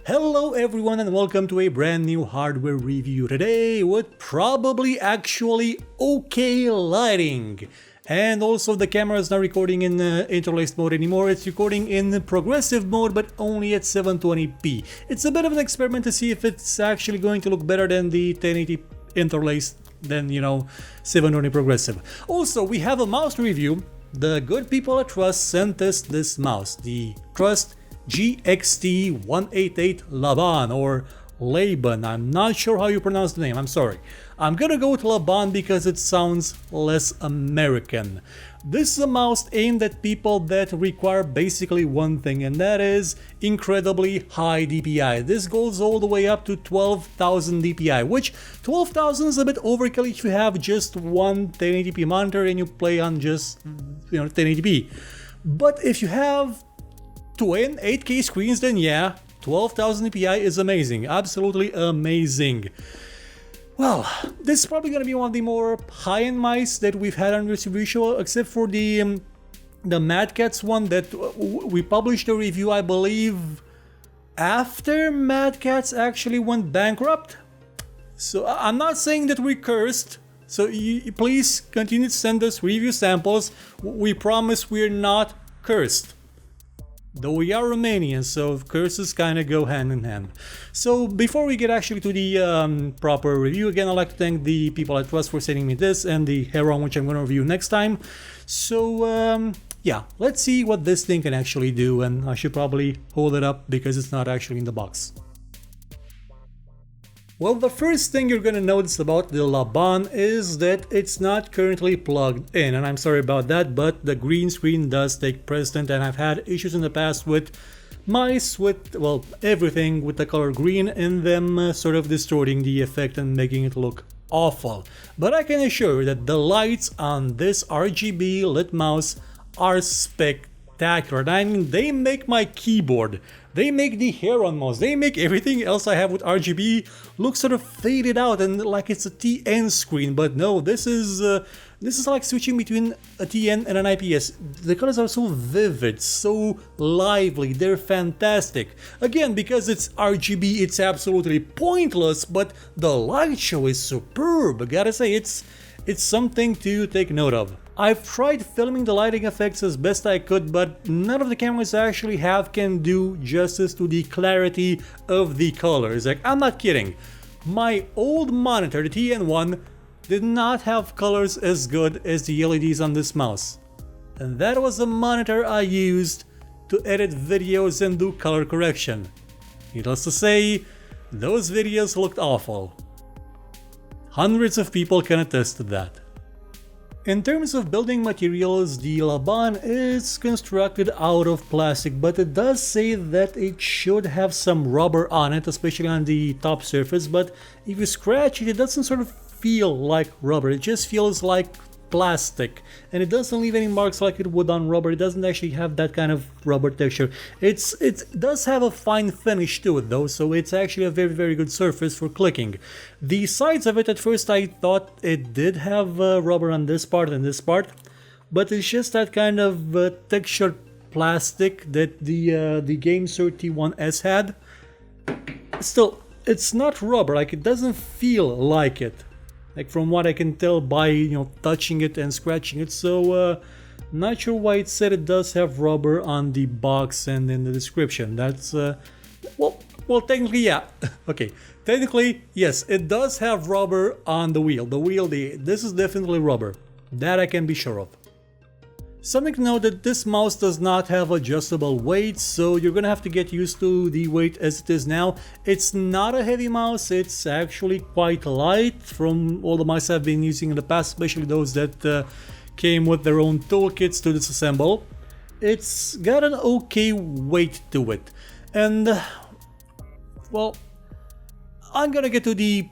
Hello everyone and welcome to a brand new hardware review today with probably actually okay lighting. And also the camera is not recording in interlaced mode anymore, it's recording in progressive mode but only at 720p. It's a bit of an experiment to see if it's actually going to look better than the 1080 interlaced than 720 progressive. Also, we have a mouse review. The good people at Trust sent us this mouse, the Trust GXT 188 Laban or Laban. I'm not sure how you pronounce the name, I'm sorry. I'm gonna go with Laban because it sounds less American. This is a mouse aimed at people that require basically one thing, and that is incredibly high DPI. This goes all the way up to 12,000 DPI, which 12,000 is a bit overkill if you have just one 1080p monitor and you play on just 1080p. But if you have twin 8K screens, then yeah, 12,000 DPI is amazing, absolutely amazing. Well, this is probably going to be one of the more high-end mice that we've had on this review show, except for the Mad Catz one that we published a review, I believe, after Mad Catz actually went bankrupt. So I'm not saying that we're cursed, so please continue to send us review samples. We promise we're not cursed. Though we are Romanian, so curses kind of go hand in hand. So before we get actually to the proper review, again I'd like to thank the people at Trust for sending me this and the Heron, which I'm going to review next time. So yeah, let's see what this thing can actually do, and I should probably hold it up because it's not actually in the box. Well, the first thing you're gonna notice about the Laban is that it's not currently plugged in, and I'm sorry about that, but the green screen does take precedent, and I've had issues in the past with mice, with, well, everything with the color green in them sort of distorting the effect and making it look awful. But I can assure you that the lights on this RGB lit mouse are spectacular. And I mean, they make my keyboard, they make the Heron mouse, they make everything else I have with RGB look sort of faded out and like it's a TN screen. But no, this is like switching between a TN and an IPS. The colors are so vivid, so lively, they're fantastic. Again, because it's RGB, it's absolutely pointless, but the light show is superb. I gotta say, it's something to take note of. I've tried filming the lighting effects as best I could, but none of the cameras I actually have can do justice to the clarity of the colors. Like, I'm not kidding. My old monitor, the TN1, did not have colors as good as the LEDs on this mouse. And that was the monitor I used to edit videos and do color correction. Needless to say, those videos looked awful. Hundreds of people can attest to that. In terms of building materials, the Laban is constructed out of plastic, but it does say that it should have some rubber on it, especially on the top surface. But if you scratch it, it doesn't sort of feel like rubber, it just feels like plastic, and it doesn't leave any marks like it would on rubber. It doesn't actually have that kind of rubber texture. It does have a fine finish to it though, so it's actually a very good surface for clicking. The sides of it, at first I thought it did have rubber on this part and this part, but it's just that kind of textured plastic that the GameSir T1S had. Still, it's not rubber, like it doesn't feel like it. Like from what I can tell by touching it and scratching it, so not sure why it said it does have rubber on the box and in the description. That's well technically yeah. Okay, technically yes, it does have rubber on the wheel. This is definitely rubber. That I can be sure of. Something to note that this mouse does not have adjustable weight, so you're gonna have to get used to the weight as it is now. It's not a heavy mouse, it's actually quite light from all the mice I've been using in the past, especially those that came with their own toolkits to disassemble. It's got an okay weight to it, and well, I'm gonna get to the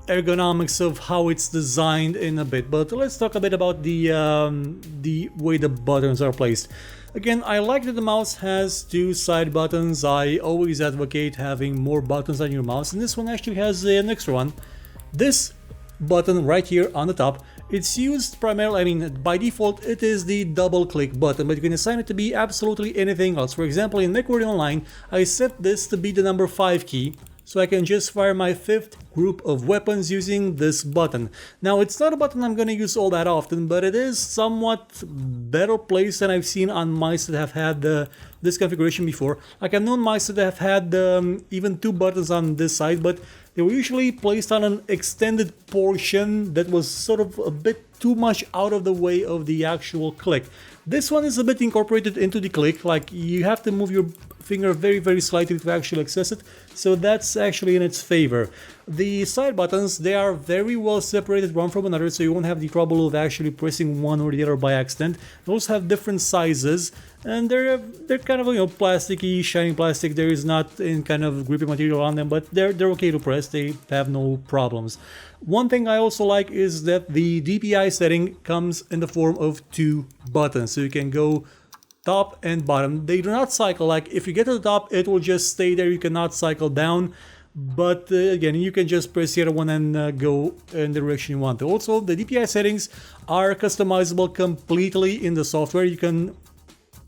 ergonomics of how it's designed in a bit, but let's talk a bit about the way the buttons are placed. Again, I like that the mouse has two side buttons. I always advocate having more buttons on your mouse, and this one actually has an extra one. This button right here on the top It's used primarily, I mean, by default, it is the double click button, but you can assign it to be absolutely anything else. For example, in MechWarrior Online, I set this to be the number 5 key, so I can just fire my 5th group of weapons using this button. Now, it's not a button I'm going to use all that often, but it is somewhat better placed than I've seen on mice that have had this configuration before. Like, I've known mice that have had even 2 buttons on this side, but they were usually placed on an extended portion that was sort of a bit too much out of the way of the actual click. This one is a bit incorporated into the click, like you have to move your finger very slightly to actually access it, so that's actually in its favor. The side buttons, they are very well separated one from another, so you won't have the trouble of actually pressing one or the other by accident. They also have different sizes, and they're kind of, you know, plasticky, shiny plastic. There is not any kind of grippy material on them, but they're okay to press. They have no problems. One thing I also like is that the DPI setting comes in the form of 2 buttons, so you can go top and bottom. They do not cycle. Like, if you get to the top, it will just stay there. You cannot cycle down, but again, you can just press the other one and go in the direction you want to. Also, the DPI settings are customizable completely in the software. You can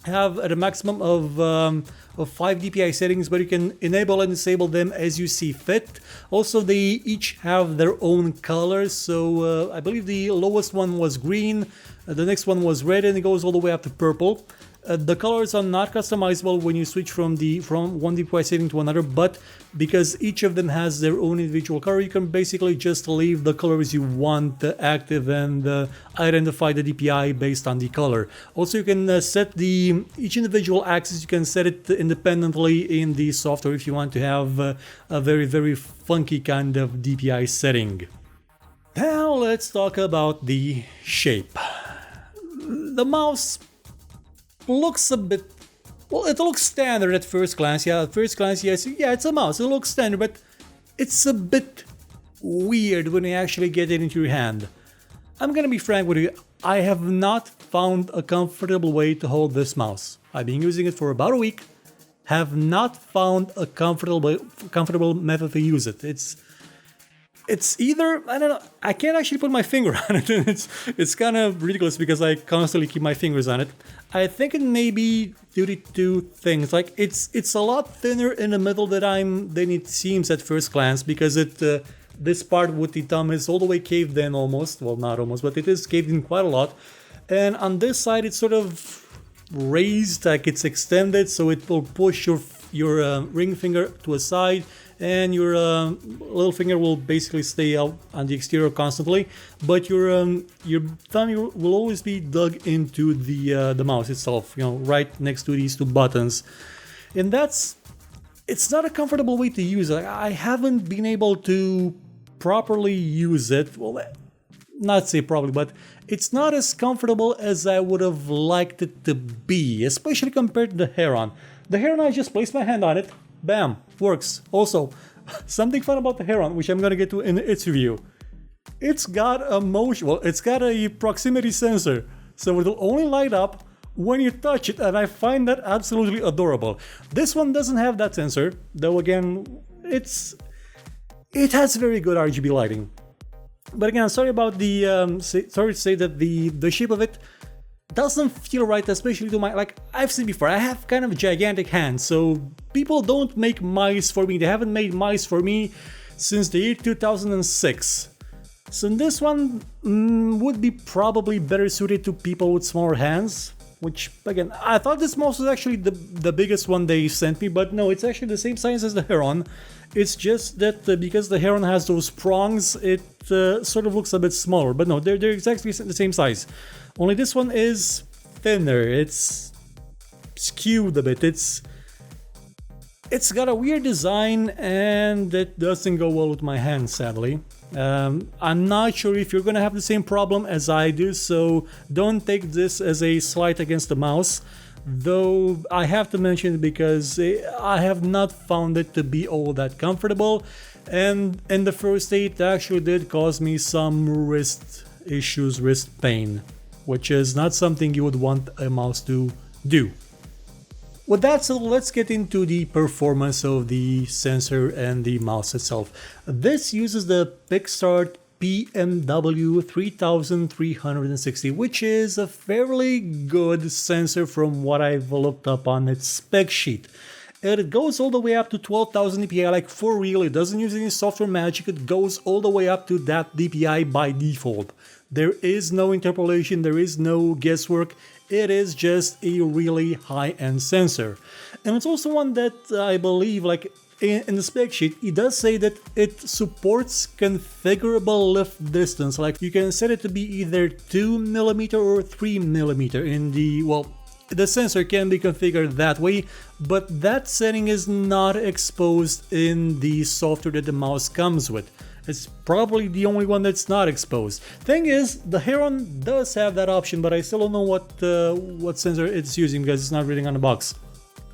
have at a maximum of 5 DPI settings, but you can enable and disable them as you see fit. Also, they each have their own colors, so I believe the lowest one was green, the next one was red, and it goes all the way up to purple. The colors are not customizable when you switch from one DPI setting to another, but because each of them has their own individual color, you can basically just leave the colors you want active and identify the DPI based on the color. Also, you can set each individual axis, you can set it independently in the software if you want to have a very funky kind of DPI setting. Now let's talk about the shape. The mouse looks a bit, well, it looks standard at first glance. Yeah, at first glance, yes, yeah, it's a mouse. It looks standard, but it's a bit weird when you actually get it into your hand. I'm gonna be frank with you, I have not found a comfortable way to hold this mouse. I've been using it for about a week, have not found a comfortable method to use it. It's either, I don't know, I can't actually put my finger on it, and it's kind of ridiculous because I constantly keep my fingers on it. I think it may be due to 2 things. Like, it's a lot thinner in the middle than it seems at first glance, because this part with the thumb is all the way caved in almost. Well, not almost, but it is caved in quite a lot. And on this side, it's sort of raised, like it's extended, so it will push your ring finger to a side, and your little finger will basically stay out on the exterior constantly, but your thumb will always be dug into the mouse itself, you know, right next to these 2 buttons. And it's not a comfortable way to use it. I haven't been able to properly use it. Well, not say properly, but it's not as comfortable as I would have liked it to be, especially compared to the Heron. The Heron, I just placed my hand on it, bam, works. Also, something fun about the Heron, which I'm gonna get to in its review. It's got a motion, well, it's got a proximity sensor, so it'll only light up when you touch it, and I find that absolutely adorable. This one doesn't have that sensor, though again, it has very good RGB lighting. But again, sorry about sorry to say that the shape of it doesn't feel right, especially to my, like I've said before, I have kind of gigantic hands, so people don't make mice for me. They haven't made mice for me since the year 2006. So this one would be probably better suited to people with smaller hands, which again, I thought this mouse was actually the biggest one they sent me, but no, it's actually the same size as the Heron. It's just that because the Heron has those prongs, it sort of looks a bit smaller, but no, they're exactly the same size. Only this one is thinner, it's skewed a bit, it's got a weird design, and it doesn't go well with my hand, sadly. I'm not sure if you're gonna have the same problem as I do, so don't take this as a slight against the mouse, though I have to mention it because I have not found it to be all that comfortable, and in the first state it actually did cause me some wrist issues, wrist pain, which is not something you would want a mouse to do. With that said, let's get into the performance of the sensor and the mouse itself. This uses the PicsArt PMW 3360, which is a fairly good sensor from what I've looked up on its spec sheet. And it goes all the way up to 12,000 dpi, like for real. It doesn't use any software magic, it goes all the way up to that dpi by default. There is no interpolation, there is no guesswork, it is just a really high-end sensor. And it's also one that I believe, like in the spec sheet, it does say that it supports configurable lift distance, like you can set it to be either 2mm or 3mm in the, well, the sensor can be configured that way, but that setting is not exposed in the software that the mouse comes with. It's probably the only one that's not exposed. Thing is, the Heron does have that option, but I still don't know what sensor it's using because it's not reading on the box.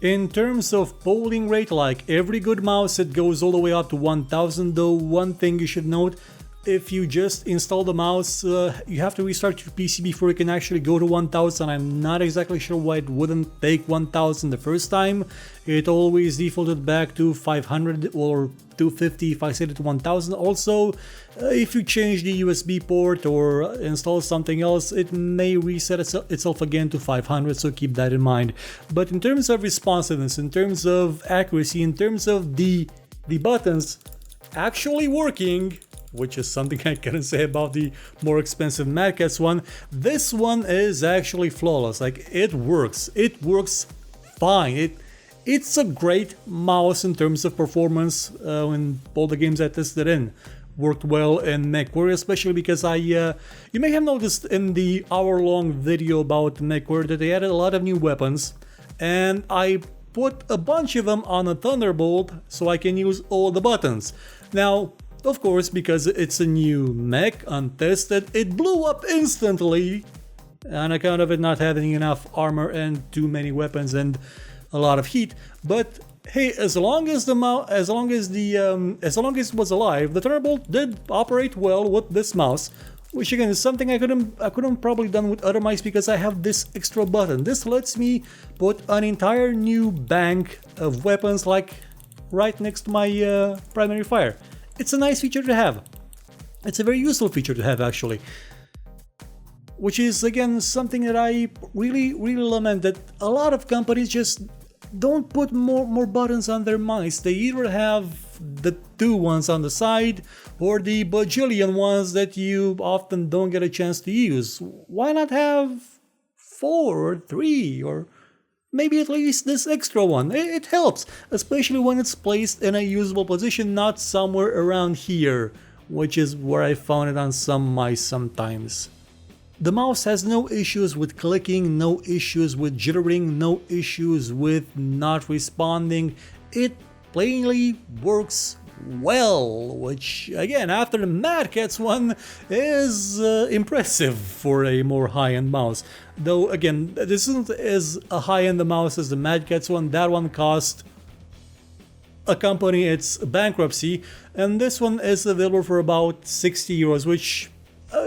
In terms of polling rate, like every good mouse, it goes all the way up to 1000, though one thing you should note, if you just install the mouse, you have to restart your PC before you can actually go to 1000. I'm not exactly sure why it wouldn't take 1000 the first time. It always defaulted back to 500 or 250 if I set it to 1000. Also, if you change the USB port or install something else, it may reset itself again to 500, so keep that in mind. But in terms of responsiveness, in terms of accuracy, in terms of the buttons actually working, which is something I couldn't say about the more expensive Mad Catz one, this one is actually flawless. Like, it works fine. It's a great mouse in terms of performance. In all the games I tested in, worked well in MechWarrior, especially because you may have noticed in the hour-long video about MechWarrior that they added a lot of new weapons, and I put a bunch of them on a Thunderbolt so I can use all the buttons. Now, of course, because it's a new mech, untested, it blew up instantly on account of it not having enough armor and too many weapons and a lot of heat. But hey, as long as it was alive, the Thunderbolt did operate well with this mouse, which again is something I couldn't probably done with other mice because I have this extra button. This lets me put an entire new bank of weapons like right next to my primary fire. It's a nice feature to have. It's a very useful feature to have, actually. Which is, again, something that I really lament, that a lot of companies just don't put more buttons on their mice. They either have the 2 ones on the side or the bajillion ones that you often don't get a chance to use. Why not have 4 or 3 or maybe at least this extra one? It helps, especially when it's placed in a usable position, not somewhere around here, which is where I found it on some mice sometimes. The mouse has no issues with clicking, no issues with jittering, no issues with not responding. It plainly works well, which again, after the Mad Catz one, is impressive for a more high-end mouse. Though again, this isn't as a high-end mouse as the Mad Catz one. That one cost a company its bankruptcy, and this one is available for about 60 euros, which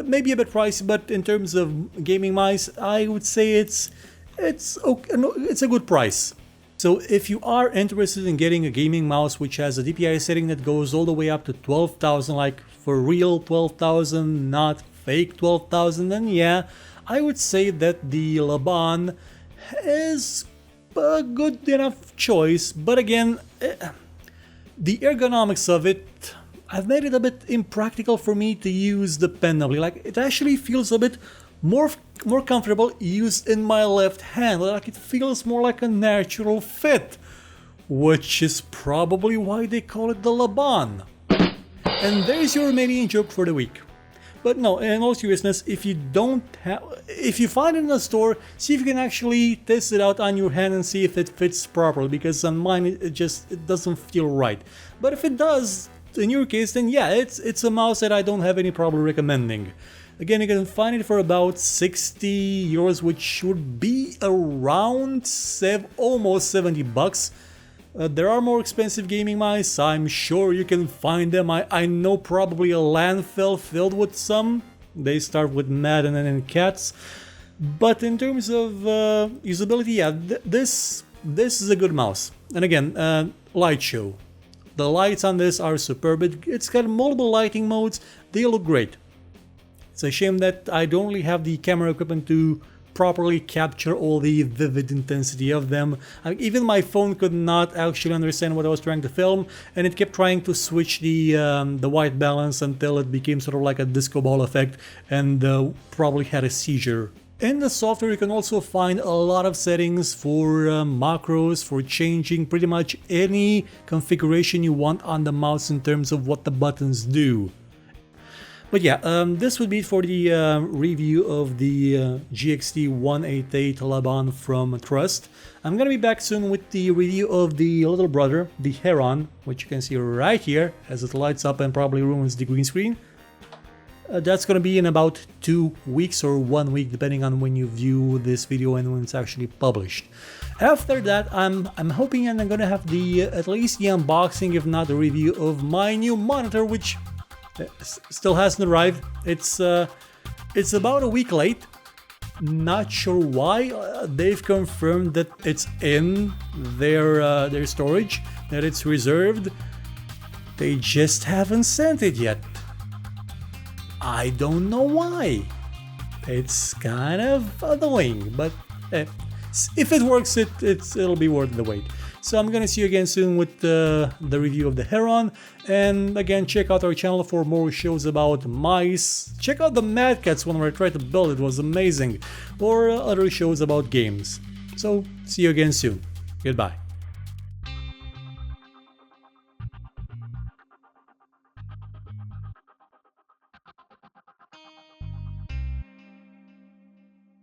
may be a bit pricey, but in terms of gaming mice, I would say it's okay, no, it's a good price. So if you are interested in getting a gaming mouse which has a DPI setting that goes all the way up to 12,000, like for real 12,000, not fake 12,000, then yeah, I would say that the Laban is a good enough choice. But again, the ergonomics of it, I've made it a bit impractical for me to use dependably. Like, it actually feels a bit more comfortable used in my left hand, like it feels more like a natural fit, which is probably why they call it the Laban. And there's your Romanian joke for the week. But no, in all seriousness, if you find it in a store, see if you can actually test it out on your hand and see if it fits properly, because on mine it doesn't feel right. But if it does, in your case, then yeah, it's a mouse that I don't have any problem recommending. Again, you can find it for about 60 euros, which would be around almost 70 bucks. There are more expensive gaming mice, I'm sure you can find them. I know probably a landfill filled with some. They start with Mad and then Cats. But in terms of usability, yeah, this is a good mouse. And again, light show. The lights on this are superb. It's got multiple lighting modes. They look great. It's a shame that I don't really have the camera equipment to properly capture all the vivid intensity of them. Even my phone could not actually understand what I was trying to film, and it kept trying to switch the white balance until it became sort of like a disco ball effect, and probably had a seizure. In the software you can also find a lot of settings for macros, for changing pretty much any configuration you want on the mouse in terms of what the buttons do. But yeah, this would be it for the review of the GXT 188 Laban from Trust. I'm gonna be back soon with the review of the little brother, the Heron, which you can see right here as it lights up and probably ruins the green screen. That's gonna be in about 2 weeks or 1 week, depending on when you view this video and when it's actually published. After that, I'm hoping and I'm gonna have the at least the unboxing, if not the review of my new monitor, which still hasn't arrived. It's about a week late. Not sure why. They've confirmed that it's in their storage, that it's reserved. They just haven't sent it yet. I don't know why. It's kind of annoying, but if it works, it'll be worth the wait. So I'm gonna see you again soon with the review of the Heron, and again check out our channel for more shows about mice. Check out the Mad Cats one where I tried to build, it was amazing, or other shows about games. So see you again soon. Goodbye.